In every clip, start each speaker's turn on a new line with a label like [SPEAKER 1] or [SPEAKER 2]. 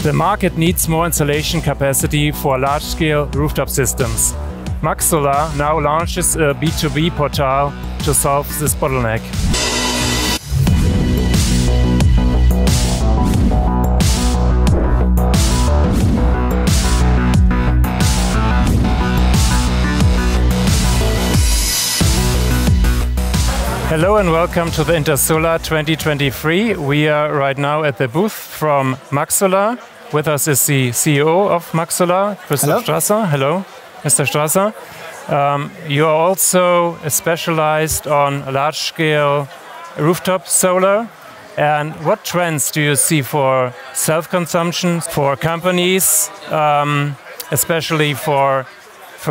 [SPEAKER 1] The market needs more installation capacity for large-scale rooftop systems. MaxSolar now launches a B2B portal to solve this bottleneck. Hello and welcome to the Intersolar 2023. We are right now at the booth from MaxSolar. With us is the CEO of MaxSolar, Christoph Strasser. Hello, Mr. Strasser. You are also specialized on large-scale rooftop solar. And what trends do you see for self-consumption for companies, especially for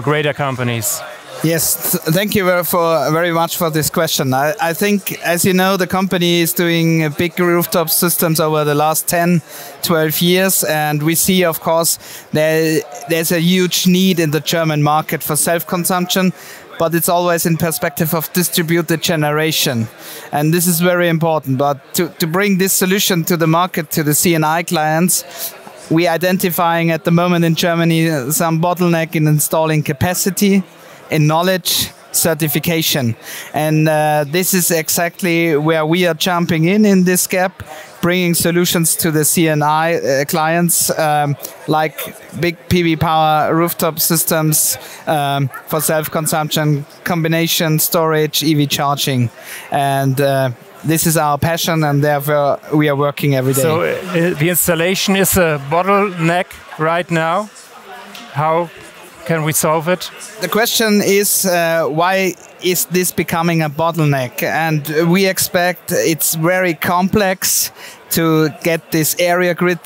[SPEAKER 1] greater companies?
[SPEAKER 2] Yes, thank you very much for this question. I think, as you know, the company is doing big rooftop systems over the last 10, 12 years. And we see, of course, there's a huge need in the German market for self-consumption, but it's always in perspective of distributed generation. And this is very important. But to bring this solution to the market, to the C&I clients, we are identifying at the moment in Germany some bottleneck in installing capacity, in knowledge, certification. And this is exactly where we are jumping in this gap, bringing solutions to the C&I clients, like big PV power rooftop systems for self-consumption, combination, storage, EV charging. And this is our passion, and therefore we are working every day.
[SPEAKER 1] So the installation is a bottleneck right now. How can we solve it?
[SPEAKER 2] The question is, why is this becoming a bottleneck? And we expect it's very complex to get this area grid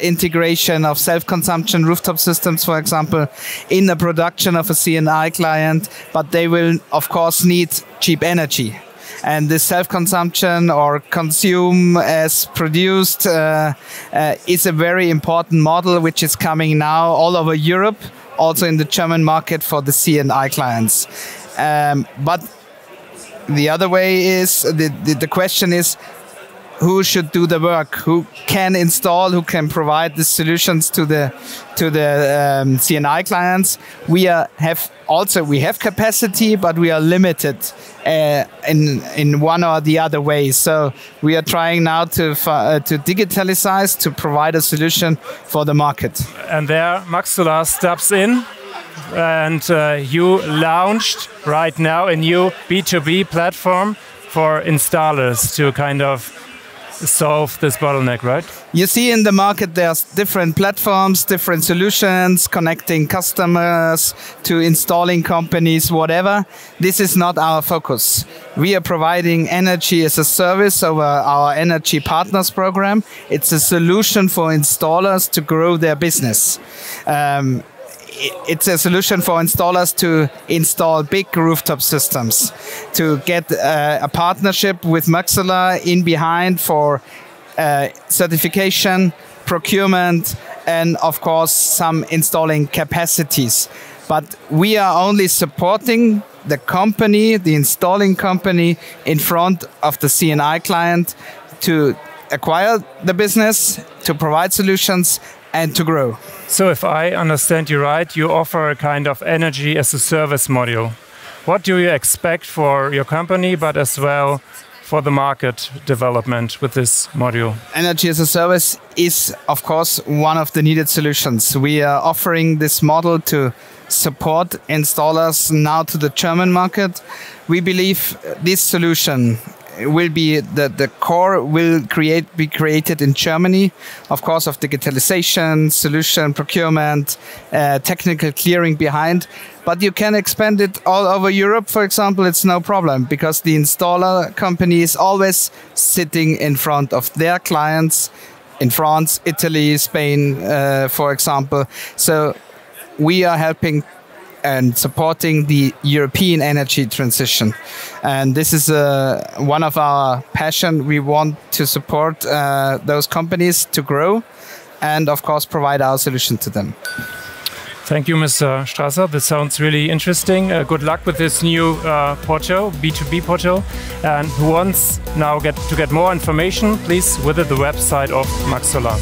[SPEAKER 2] integration of self-consumption rooftop systems, for example, in the production of a C&I client, but they will, of course, need cheap energy. And this self-consumption or consume as produced is a very important model which is coming now all over Europe, also in the German market for the C&I clients. But the other way is, the question is, who should do the work? Who can install? Who can provide the solutions to the C&I clients? We have capacity, but we are limited in one or the other way. So we are trying now to digitalize, to provide a solution for the market.
[SPEAKER 1] And there, MaxSolar steps in, and you launched right now a new B2B platform for installers to kind of solve this bottleneck, right?
[SPEAKER 2] You see in the market there's different platforms, different solutions, connecting customers to installing companies, whatever. This is not our focus. We are providing energy as a service over our Energy Partners program. It's a solution for installers to grow their business. It's a solution for installers to install big rooftop systems, to get a partnership with MaxSolar in behind for certification, procurement, and of course some installing capacities. But we are only supporting the company, the installing company, in front of the C&I client to acquire the business, to provide solutions, and to grow.
[SPEAKER 1] So if I understand you right, you offer a kind of energy as a service module. What do you expect for your company, but as well for the market development with this module?
[SPEAKER 2] Energy as a service is, of course, one of the needed solutions. We are offering this model to support installers now to the German market. We believe this solution will be the core will be created in Germany, of course, of digitalization, solution procurement, technical clearing behind. But you can expand it all over Europe, for example. It's no problem, because the installer company is always sitting in front of their clients in France, Italy, Spain, for example. So we are helping and supporting the European energy transition. And this is one of our passion. We want to support those companies to grow and, of course, provide our solution to them.
[SPEAKER 1] Thank you, Mr. Strasser. This sounds really interesting. Good luck with this new portal, B2B portal. And who wants now to get more information, please visit the website of MaxSolar.